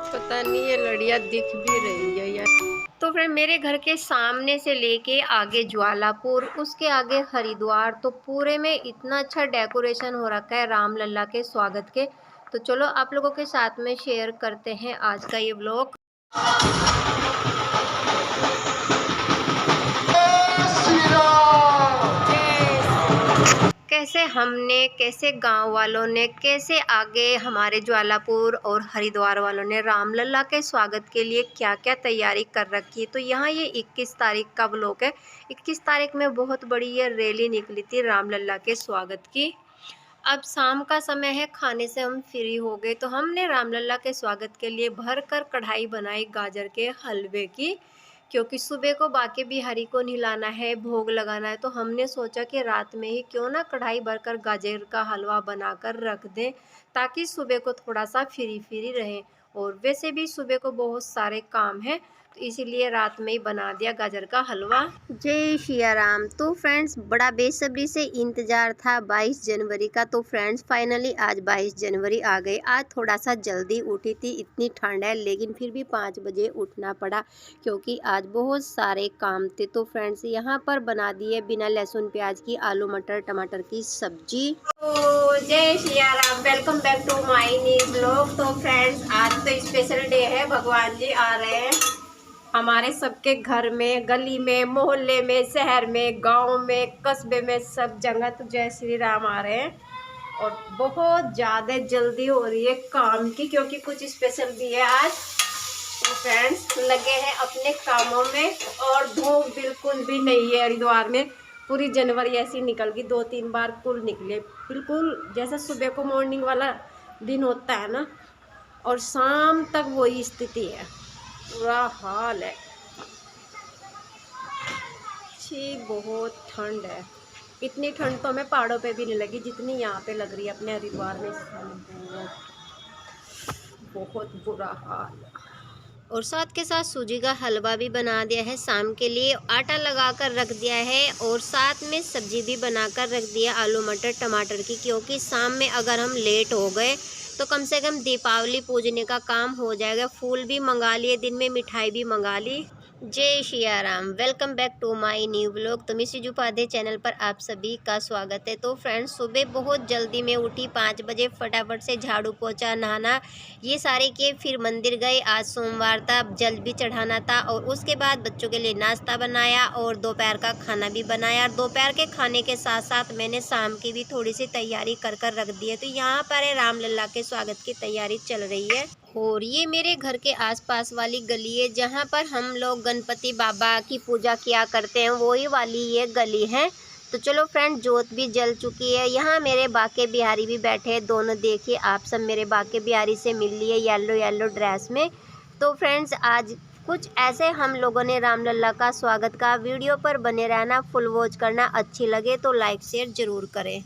पता नहीं ये लड़ियाँ दिख भी रही है यार। तो फिर मेरे घर के सामने से लेके आगे ज्वालापुर, उसके आगे हरिद्वार, तो पूरे में इतना अच्छा डेकोरेशन हो रखा है रामलला के स्वागत के। तो चलो आप लोगों के साथ में शेयर करते हैं आज का ये व्लॉग। कैसे हमने, कैसे गांव वालों ने, कैसे आगे हमारे ज्वालापुर और हरिद्वार वालों ने रामलला के स्वागत के लिए क्या क्या तैयारी कर रखी है। तो यहाँ ये 21 तारीख का व्लॉग है। 21 तारीख में बहुत बड़ी ये रैली निकली थी रामलला के स्वागत की। अब शाम का समय है, खाने से हम फ्री हो गए तो हमने रामलला के स्वागत के लिए भर कर कढ़ाई बनाई गाजर के हलवे की, क्योंकि सुबह को बाके बिहारी को नहलाना है, भोग लगाना है। तो हमने सोचा कि रात में ही क्यों ना कढ़ाई भरकर गाजर का हलवा बनाकर रख दें, ताकि सुबह को थोड़ा सा फ्री फ्री रहें। और वैसे भी सुबह को बहुत सारे काम हैं, तो इसीलिए रात में ही बना दिया गाजर का हलवा। जय सिया राम। तो फ्रेंड्स, बड़ा बेसब्री से इंतज़ार था 22 जनवरी का। तो फ्रेंड्स फाइनली आज 22 जनवरी आ गई। आज थोड़ा सा जल्दी उठी थी, इतनी ठंड है लेकिन फिर भी 5 बजे उठना पड़ा, क्योंकि आज बहुत सारे काम थे। तो फ्रेंड्स यहाँ पर बना दिए बिना लहसुन प्याज की आलू मटर टमाटर की सब्जी। तो जय Siya Ram, welcome back to my new blog. तो फ्रेंड्स आज तो स्पेशल डे है, भगवान जी आ रहे हैं हमारे सबके घर में, गली में, मोहल्ले में, शहर में, गांव में, कस्बे में, सब जगह। तो जय श्री राम आ रहे हैं और बहुत ज़्यादा जल्दी हो रही है काम की, क्योंकि कुछ स्पेशल भी है आज। तो फ्रेंड्स लगे हैं अपने कामों में और धूप बिल्कुल भी नहीं है हरिद्वार में। पूरी जनवरी ऐसी निकल गई, 2-3 बार कुल निकले, बिल्कुल जैसा सुबह को मॉर्निंग वाला दिन होता है ना, और शाम तक वही स्थिति है, बुरा हाल है। छी, बहुत ठंड है। इतनी ठंड तो हमें पहाड़ों पे भी नहीं लगी जितनी यहाँ पे लग रही है अपने हरिद्वार में। बहुत बुरा हाल। और साथ के साथ सूजी का हलवा भी बना दिया है शाम के लिए, आटा लगा कर रख दिया है, और साथ में सब्जी भी बनाकर रख दिया आलू मटर टमाटर की, क्योंकि शाम में अगर हम लेट हो गए तो कम से कम दीपावली पूजने का काम हो जाएगा। फूल भी मंगा लिए, दिन में मिठाई भी मंगा ली। जय Siya Ram, welcome back to my new blog. तो मिस सिजू उपाध्याय चैनल पर आप सभी का स्वागत है। तो फ्रेंड्स सुबह बहुत जल्दी मैं उठी, 5 बजे फटाफट से झाड़ू पोछा नहाना ये सारे किए, फिर मंदिर गए। आज सोमवार था, जल भी चढ़ाना था, और उसके बाद बच्चों के लिए नाश्ता बनाया और दोपहर का खाना भी बनाया। और दोपहर के खाने के साथ साथ मैंने शाम की भी थोड़ी सी तैयारी कर रख दी है। तो यहाँ पर रामलला के स्वागत की तैयारी चल रही है। और ये मेरे घर के आसपास वाली गली है जहाँ पर हम लोग गणपति बाबा की पूजा किया करते हैं, वही वाली ये गली है। तो चलो फ्रेंड, जोत भी जल चुकी है। यहाँ मेरे बाके बिहारी भी बैठे हैं दोनों, देखिए आप सब मेरे बाके बिहारी से मिल लिए येलो येलो ड्रेस में। तो फ्रेंड्स आज कुछ ऐसे हम लोगों ने रामलला का स्वागत का। वीडियो पर बने रहना, फुल वॉच करना, अच्छी लगे तो लाइक शेयर जरूर करें।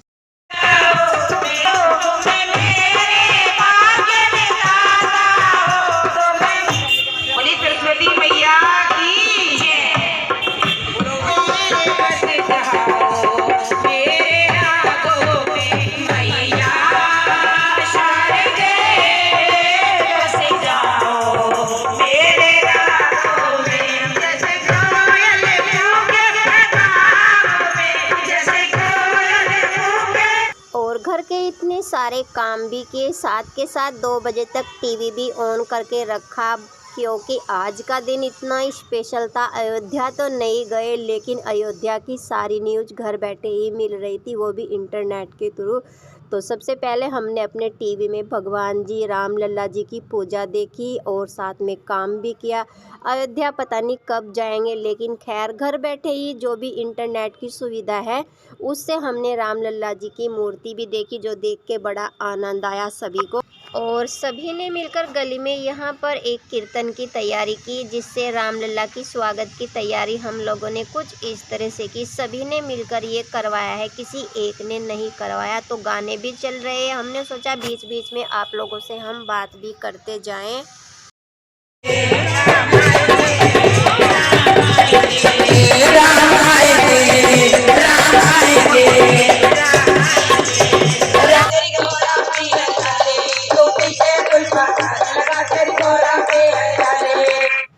घर के इतने सारे काम भी किए, साथ के साथ 2 बजे तक टीवी भी ऑन करके रखा, क्योंकि आज का दिन इतना स्पेशल था। अयोध्या तो नहीं गए, लेकिन अयोध्या की सारी न्यूज़ घर बैठे ही मिल रही थी, वो भी इंटरनेट के थ्रू। तो सबसे पहले हमने अपने टीवी में भगवान जी राम लल्ला जी की पूजा देखी और साथ में काम भी किया। अयोध्या पता नहीं कब जाएंगे, लेकिन खैर घर बैठे ही जो भी इंटरनेट की सुविधा है उससे हमने राम लल्ला जी की मूर्ति भी देखी, जो देख के बड़ा आनंद आया सभी को। और सभी ने मिलकर गली में यहाँ पर एक कीर्तन की तैयारी की, जिससे रामलला की स्वागत की तैयारी हम लोगों ने कुछ इस तरह से की। सभी ने मिलकर ये करवाया है, किसी एक ने नहीं करवाया। तो गाने भी चल रहे हैं, हमने सोचा बीच बीच में आप लोगों से हम बात भी करते जाएं।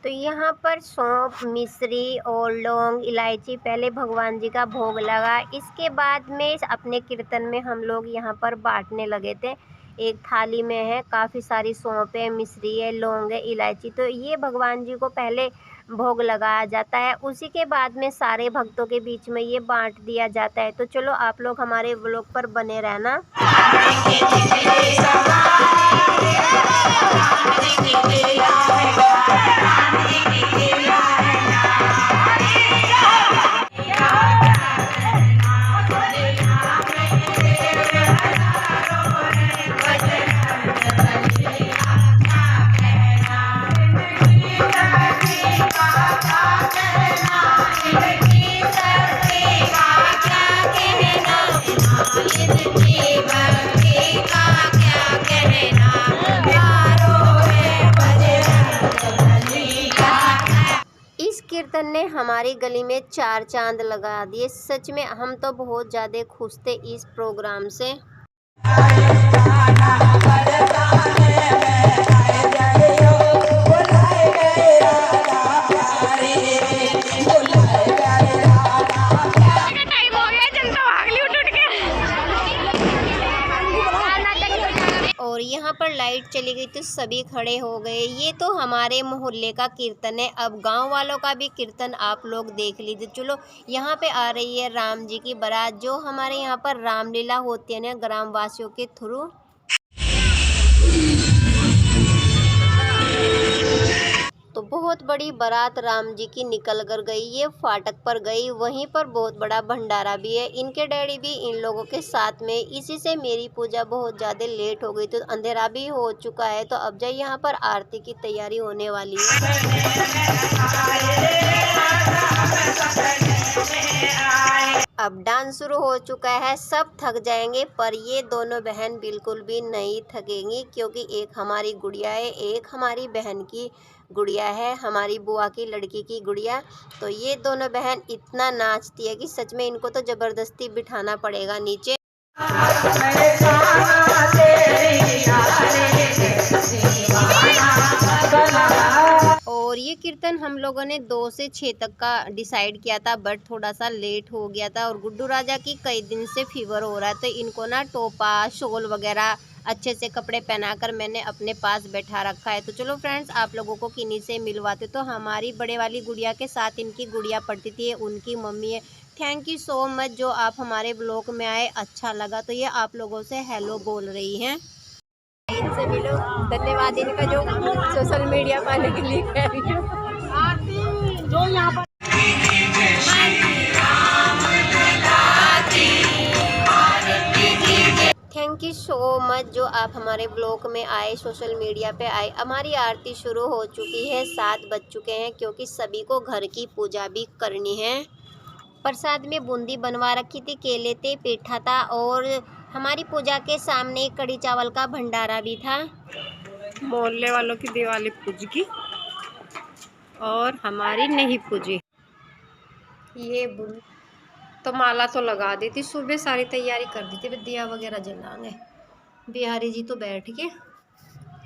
तो यहाँ पर सौंफ, मिश्री और लौंग, इलायची पहले भगवान जी का भोग लगा। इसके बाद में अपने कीर्तन में हम लोग यहाँ पर बांटने लगे थे। एक थाली में है, काफ़ी सारी सौंफ है, मिश्री है, लौंग है, इलायची। तो ये भगवान जी को पहले भोग लगाया जाता है, उसी के बाद में सारे भक्तों के बीच में ये बांट दिया जाता है। तो चलो आप लोग हमारे व्लॉग पर बने रहना। कीर्तन ने हमारी गली में 4 चांद लगा दिए। सच में हम तो बहुत ज़्यादा खुश थे इस प्रोग्राम से। और यहाँ पर लाइट चली गई तो सभी खड़े हो गए। ये तो हमारे मोहल्ले का कीर्तन है, अब गांव वालों का भी कीर्तन आप लोग देख लीजिए। चलो यहाँ पे आ रही है राम जी की बारात, जो हमारे यहाँ पर रामलीला होती है ना ग्रामवासियों के थ्रू। तो बहुत बड़ी बारात राम जी की निकल कर गई, ये फाटक पर गई। वहीं पर बहुत बड़ा भंडारा भी है, इनके डैडी भी इन लोगों के साथ में। इसी से मेरी पूजा बहुत ज़्यादा लेट हो गई, तो अंधेरा भी हो चुका है। तो अब जाए यहाँ पर आरती की तैयारी होने वाली है। अब डांस शुरू हो चुका है, सब थक जाएंगे, पर ये दोनों बहन बिल्कुल भी नहीं थकेंगी, क्योंकि एक हमारी गुड़िया है, एक हमारी बहन की गुड़िया है, हमारी बुआ की लड़की की गुड़िया। तो ये दोनों बहन इतना नाचती है कि सच में इनको तो ज़बरदस्ती बिठाना पड़ेगा नीचे। और ये कीर्तन हम लोगों ने 2 से 6 तक का डिसाइड किया था, बट थोड़ा सा लेट हो गया था। और गुड्डू राजा की कई दिन से फीवर हो रहा है, तो इनको ना टोपा, शॉल वगैरह अच्छे से कपड़े पहनाकर मैंने अपने पास बैठा रखा है। तो चलो फ्रेंड्स, आप लोगों को किन्हीं से मिलवाते। तो हमारी बड़े वाली गुड़िया के साथ इनकी गुड़िया पढ़ती थी, उनकी मम्मी है। थैंक यू सो मच जो आप हमारे ब्लॉग में आए, अच्छा लगा। तो ये आप लोगों से हेलो बोल रही हैं, इनसे मिलो। धन्यवाद इनका जो सोशल मीडिया पाने के लिए कह रही हूँ। जो यहाँ पर थैंक यू सो मच जो आप हमारे ब्लॉग में आए, सोशल मीडिया पे आए। हमारी आरती शुरू हो चुकी है, 7 बज चुके हैं, क्योंकि सभी को घर की पूजा भी करनी है। प्रसाद में बूंदी बनवा रखी थी, केले थे, पेठा था, और हमारी पूजा के सामने कड़ी चावल का भंडारा भी था। मोहल्ले वालों की दिवाली पूज की और हमारी नहीं पूजी। ये तो माला तो लगा दी थी, सुबह सारी तैयारी कर दी थी, दिया वगैरह जलाएंगे। बिहारी जी तो बैठ के।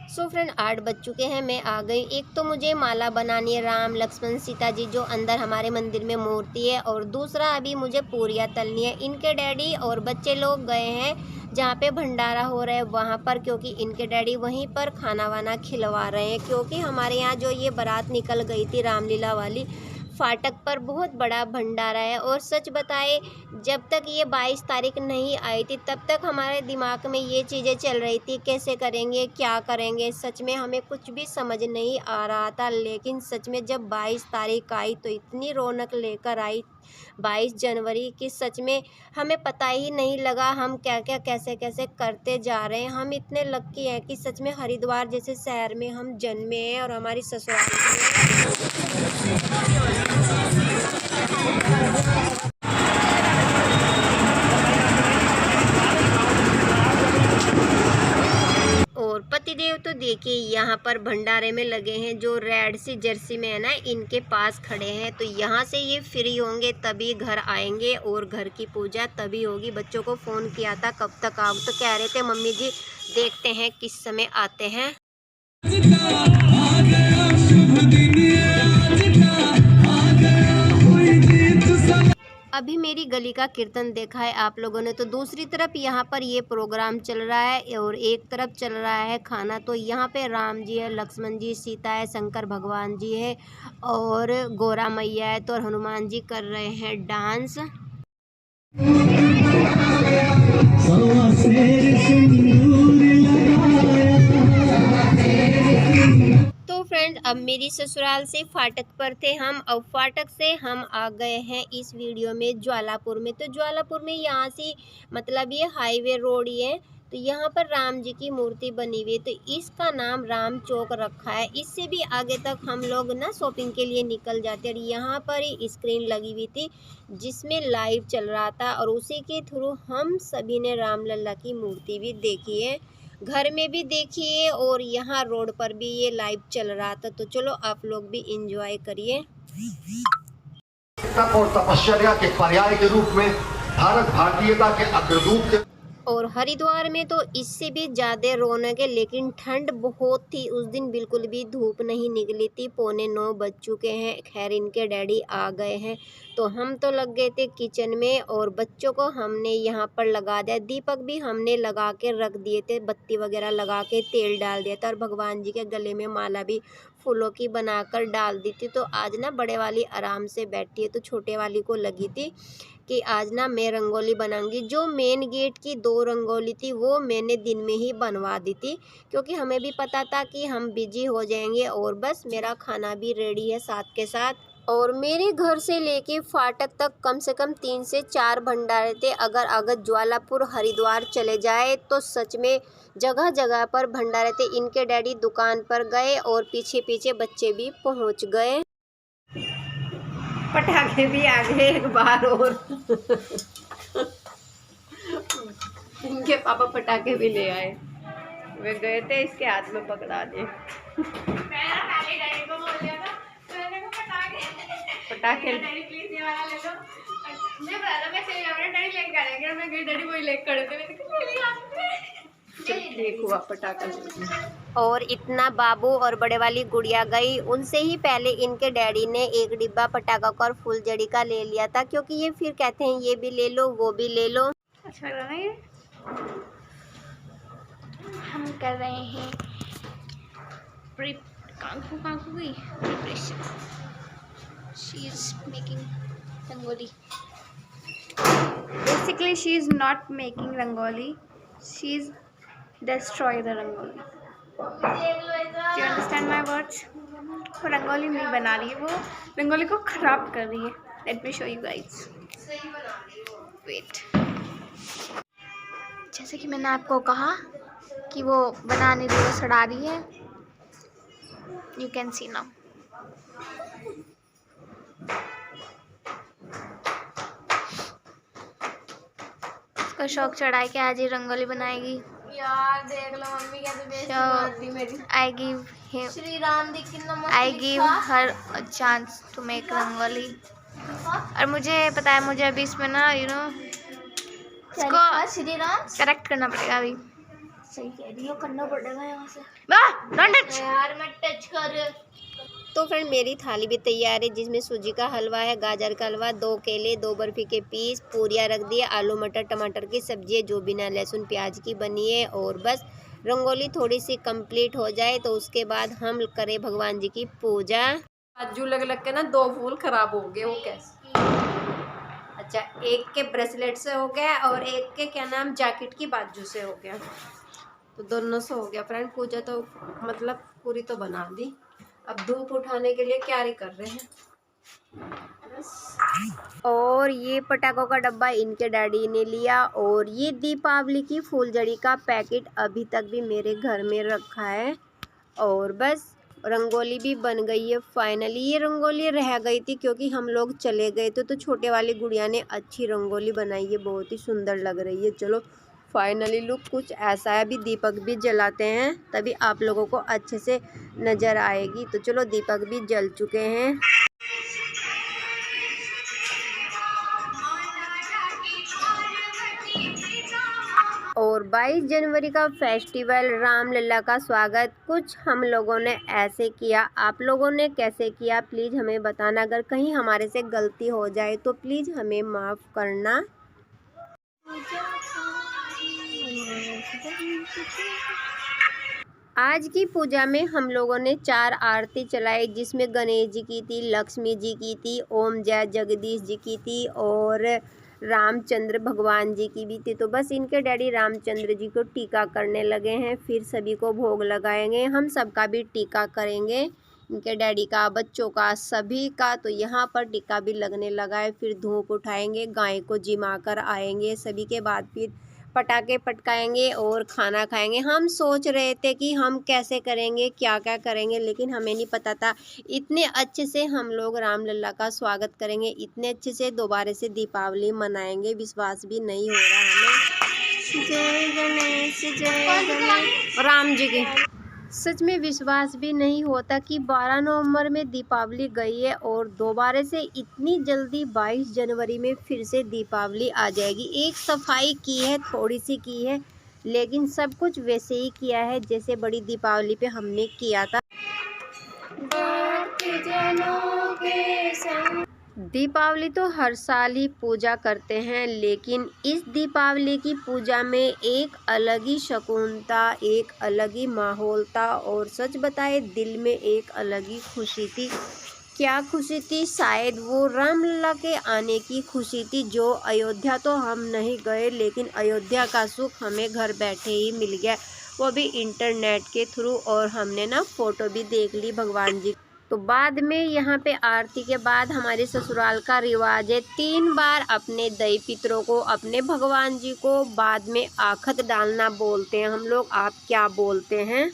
सो फ्रेंड 8 बज चुके हैं, मैं आ गई। एक तो मुझे माला बनानी है राम लक्ष्मण सीता जी जो अंदर हमारे मंदिर में मूर्ति है, और दूसरा अभी मुझे पूरियाँ तलनी है। इनके डैडी और बच्चे लोग गए हैं जहाँ पे भंडारा हो रहा है वहाँ पर, क्योंकि इनके डैडी वहीं पर खाना वाना खिलवा रहे हैं। क्योंकि हमारे यहाँ जो ये बारात निकल गई थी रामलीला वाली, फाटक पर बहुत बड़ा भंडारा है। और सच बताए, जब तक ये 22 तारीख नहीं आई थी तब तक हमारे दिमाग में ये चीज़ें चल रही थी, कैसे करेंगे, क्या करेंगे। सच में हमें कुछ भी समझ नहीं आ रहा था। लेकिन सच में जब 22 तारीख आई तो इतनी रौनक लेकर आई 22 जनवरी की, सच में हमें पता ही नहीं लगा हम क्या क्या कैसे कैसे करते जा रहे हैं। हम इतने लक्की हैं कि सच में हरिद्वार जैसे शहर में हम जन्मे हैं और हमारी ससुराल और पतिदेव तो देखिए यहाँ पर भंडारे में लगे हैं। जो रेड सी जर्सी में है ना, इनके पास खड़े हैं। तो यहाँ से ये फ्री होंगे तभी घर आएंगे और घर की पूजा तभी होगी। बच्चों को फ़ोन किया था कब तक आओ, तो कह रहे थे मम्मी जी देखते हैं किस समय आते हैं। अभी मेरी गली का कीर्तन देखा है आप लोगों ने, तो दूसरी तरफ यहाँ पर ये प्रोग्राम चल रहा है और एक तरफ चल रहा है खाना। तो यहाँ पे राम जी है, लक्ष्मण जी, सीता है, शंकर भगवान जी है और गौरा मैया है। तो हनुमान जी कर रहे हैं डांस। तो फ्रेंड, अब मेरी ससुराल से फाटक पर थे हम, अब फाटक से हम आ गए हैं इस वीडियो में ज्वालापुर में। तो ज्वालापुर में यहाँ से मतलब ये हाईवे रोड ही है। तो यहाँ पर राम जी की मूर्ति बनी हुई है, तो इसका नाम राम चौक रखा है। इससे भी आगे तक हम लोग ना शॉपिंग के लिए निकल जाते हैं। और यहाँ पर ही स्क्रीन लगी हुई थी जिसमें लाइव चल रहा था और उसी के थ्रू हम सभी ने रामलला की मूर्ति भी देखी है, घर में भी देखिए और यहाँ रोड पर भी ये लाइव चल रहा था। तो चलो आप लोग भी एंजॉय करिए। तप और तपश्चर्या के पर्याय के रूप में, भारत भारतीयता के अग्रदूत के। और हरिद्वार में तो इससे भी ज़्यादा रौनक है, लेकिन ठंड बहुत थी उस दिन, बिल्कुल भी धूप नहीं निकली थी। 8:45 बज चुके हैं। खैर इनके डैडी आ गए हैं तो हम तो लग गए थे किचन में और बच्चों को हमने यहाँ पर लगा दिया। दीपक भी हमने लगा के रख दिए थे, बत्ती वगैरह लगा के तेल डाल दिया था और भगवान जी के गले में माला भी फूलों की बनाकर डाल दी थी। तो आज ना बड़े वाली आराम से बैठी है, तो छोटे वाली को लगी थी कि आज ना मैं रंगोली बनाऊंगी। जो मेन गेट की 2 रंगोली थी वो मैंने दिन में ही बनवा दी थी, क्योंकि हमें भी पता था कि हम बिजी हो जाएंगे। और बस मेरा खाना भी रेडी है साथ के साथ। और मेरे घर से लेके फाटक तक कम से कम 3 से 4 भंडारे थे। अगर ज्वालापुर हरिद्वार चले जाए तो सच में जगह जगह पर भंडारे थे। इनके डैडी दुकान पर गए और पीछे पीछे बच्चे भी पहुंच गए। पटाखे भी आ गए एक बार और इनके पापा पटाखे भी ले आए। वे गए थे, इसके हाथ में पकड़ा दिए। पटाखे ठीक हुआ पटाखा। और इतना बाबू और बड़े वाली गुड़िया गई, उनसे ही पहले इनके डैडी ने एक डिब्बा पटाखा का और फुलझड़ी का ले लिया था, क्योंकि ये फिर कहते हैं ये भी ले लो वो भी ले लो। अच्छा लग रहा है। ये हम कर रहे हैं काकू की preparation. She is making rangoli. Basically she is not making rangoli, she is destroy the rangoli. Do you understand my words? वो रंगोली नहीं बना रही है, वो रंगोली को खराब कर रही है। Let me show you guys. Wait. जैसे कि मैंने आपको कहा कि वो बना नहीं रही, वो सड़ा रही है। You can see now. उसका शौक चढ़ा के आज ही रंगोली बनाएगी। यार देख लो मम्मी कैसे बेइज्जती करती मेरी। I give her a chance to make rangoli. और मुझे पता है, मुझे अभी इसमें ना इसको करेक्ट करना पड़ेगा। अभी सही कह रही हो, करना पड़ेगा यहाँ से। Don't touch। यार मैं टच कर। तो फ्रेंड मेरी थाली भी तैयार है, जिसमें सूजी का हलवा है, गाजर का हलवा, 2 केले, 2 बर्फी के पीस, पूरियाँ रख दिए, आलू मटर टमाटर की सब्जी है जो बिना लहसुन प्याज की बनी है। और बस रंगोली थोड़ी सी कंप्लीट हो जाए तो उसके बाद हम करें भगवान जी की पूजा। बाजू लग लग के ना 2 फूल खराब हो गए। वो कैसे? अच्छा, एक के ब्रेसलेट से हो गया और एक के क्या नाम जैकेट की बाजू से हो गया, तो दोनों से हो गया फ्रेंड। पूजा तो मतलब पूरी तो बना दी, अब धूप उठाने के लिए तैयारी कर रहे हैं बस। और ये पटाखों का डब्बा इनके डैडी ने लिया, और ये दीपावली की फूलझड़ी का पैकेट अभी तक भी मेरे घर में रखा है। और बस रंगोली भी बन गई है फाइनली। ये रंगोली रह गई थी क्योंकि हम लोग चले गए थे, तो छोटे वाली गुड़िया ने अच्छी रंगोली बनाई है, बहुत ही सुंदर लग रही है। चलो फाइनली लुक कुछ ऐसा है। अभी दीपक भी जलाते हैं तभी आप लोगों को अच्छे से नज़र आएगी। तो चलो दीपक भी जल चुके हैं। और 22 जनवरी का फेस्टिवल रामलला का स्वागत कुछ हम लोगों ने ऐसे किया, आप लोगों ने कैसे किया प्लीज़ हमें बताना। अगर कहीं हमारे से गलती हो जाए तो प्लीज़ हमें माफ़ करना। आज की पूजा में हम लोगों ने 4 आरती चलाई, जिसमें गणेश जी की थी, लक्ष्मी जी की थी, ओम जय जगदीश जी की थी और रामचंद्र भगवान जी की भी थी। तो बस इनके डैडी रामचंद्र जी को टीका करने लगे हैं, फिर सभी को भोग लगाएंगे। हम सबका भी टीका करेंगे, इनके डैडी का, बच्चों का, सभी का। तो यहाँ पर टीका भी लगने लगा है। फिर धूप उठाएंगे, गाय को जिमा कर आएंगे, सभी के बाद फिर पटाखे पटकाएंगे और खाना खाएंगे। हम सोच रहे थे कि हम कैसे करेंगे, क्या क्या करेंगे, लेकिन हमें नहीं पता था इतने अच्छे से हम लोग रामलला का स्वागत करेंगे, इतने अच्छे से दोबारा से दीपावली मनाएंगे। विश्वास भी नहीं हो रहा हमें। जय गणेश जय गणेश राम जी की। सच में विश्वास भी नहीं होता कि 12 नवंबर में दीपावली गई है और दोबारा से इतनी जल्दी 22 जनवरी में फिर से दीपावली आ जाएगी। एक सफाई की है, थोड़ी सी की है, लेकिन सब कुछ वैसे ही किया है जैसे बड़ी दीपावली पे हमने किया था। दीपावली तो हर साल ही पूजा करते हैं, लेकिन इस दीपावली की पूजा में एक अलग ही सुकून था, एक अलग ही माहौल था, और सच बताए दिल में एक अलग ही खुशी थी। क्या खुशी थी? शायद वो रामलला के आने की खुशी थी। जो अयोध्या तो हम नहीं गए, लेकिन अयोध्या का सुख हमें घर बैठे ही मिल गया, वो भी इंटरनेट के थ्रू। और हमने ना फ़ोटो भी देख ली भगवान जी। तो बाद में यहाँ पे आरती के बाद हमारे ससुराल का रिवाज है 3 बार अपने दई पितरों को, अपने भगवान जी को बाद में आखत डालना बोलते हैं हम लोग। आप क्या बोलते हैं?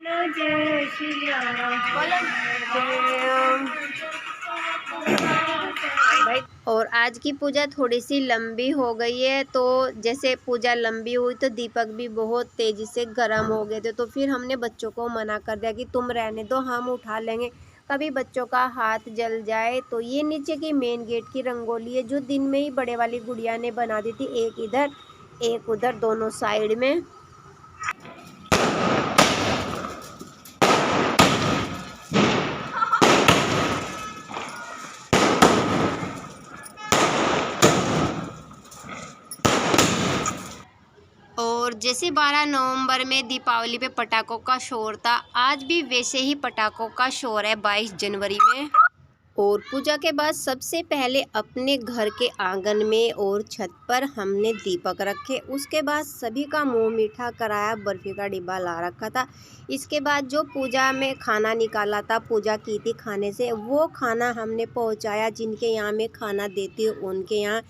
जय श्री भाई। और आज की पूजा थोड़ी सी लंबी हो गई है, तो जैसे पूजा लंबी हुई तो दीपक भी बहुत तेज़ी से गर्म हो गए थे। तो फिर हमने बच्चों को मना कर दिया कि तुम रहने दो, हम उठा लेंगे, कभी बच्चों का हाथ जल जाए। तो ये नीचे की मेन गेट की रंगोली है जो दिन में ही बड़े वाली गुड़िया ने बना दी थी, एक इधर एक उधर दोनों साइड में। और जैसे 12 नवंबर में दीपावली पे पटाखों का शोर था, आज भी वैसे ही पटाखों का शोर है 22 जनवरी में। और पूजा के बाद सबसे पहले अपने घर के आंगन में और छत पर हमने दीपक रखे। उसके बाद सभी का मुंह मीठा कराया, बर्फ़ी का डिब्बा ला रखा था। इसके बाद जो पूजा में खाना निकाला था, पूजा की थी खाने से, वो खाना हमने पहुंचाया जिनके यहाँ में खाना देती हूँ उनके यहाँ।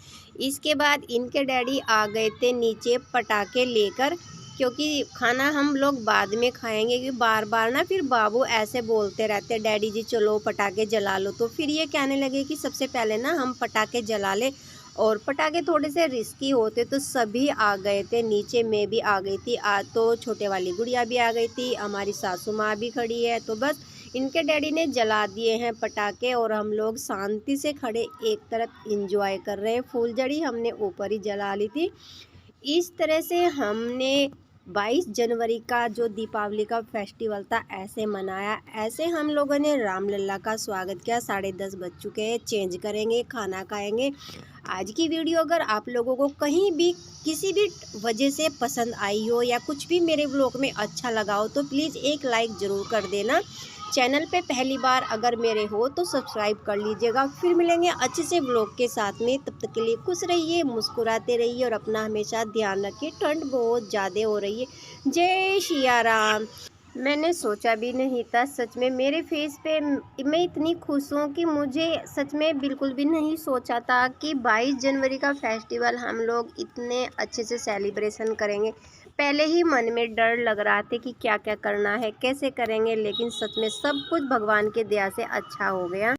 इसके बाद इनके डैडी आ गए थे नीचे पटाखे लेकर, क्योंकि खाना हम लोग बाद में खाएंगे, क्योंकि बार बार ना फिर बाबू ऐसे बोलते रहते डैडी जी चलो पटाखे जला लो। तो फिर ये कहने लगे कि सबसे पहले ना हम पटाखे जला ले, और पटाखे थोड़े से रिस्की होते। तो सभी आ गए थे नीचे, मैं भी आ गई थी, आज तो छोटे वाली गुड़िया भी आ गई थी, हमारी सासू माँ भी खड़ी है। तो बस इनके डैडी ने जला दिए हैं पटाखे और हम लोग शांति से खड़े एक तरफ इंजॉय कर रहे हैं। फूलझड़ी हमने ऊपर ही जला ली थी। इस तरह से हमने 22 जनवरी का जो दीपावली का फेस्टिवल था ऐसे मनाया, ऐसे हम लोगों ने रामलला का स्वागत किया। 10:30 बज चुके हैं, चेंज करेंगे, खाना खाएंगे। आज की वीडियो अगर आप लोगों को कहीं भी किसी भी वजह से पसंद आई हो या कुछ भी मेरे व्लॉग में अच्छा लगा हो तो प्लीज़ एक लाइक ज़रूर कर देना। चैनल पे पहली बार अगर मेरे हो तो सब्सक्राइब कर लीजिएगा। फिर मिलेंगे अच्छे से व्लॉग के साथ में, तब तक के लिए खुश रहिए, मुस्कुराते रहिए और अपना हमेशा ध्यान रखिए। ठंड बहुत ज़्यादा हो रही है। जय सिया राम। मैंने सोचा भी नहीं था सच में मेरे फेस पे मैं इतनी खुश हूँ कि मुझे सच में बिल्कुल भी नहीं सोचा था कि 22 जनवरी का फेस्टिवल हम लोग इतने अच्छे से सेलिब्रेशन करेंगे। पहले ही मन में डर लग रहा था कि क्या क्या करना है, कैसे करेंगे, लेकिन सच में सब कुछ भगवान के दया से अच्छा हो गया।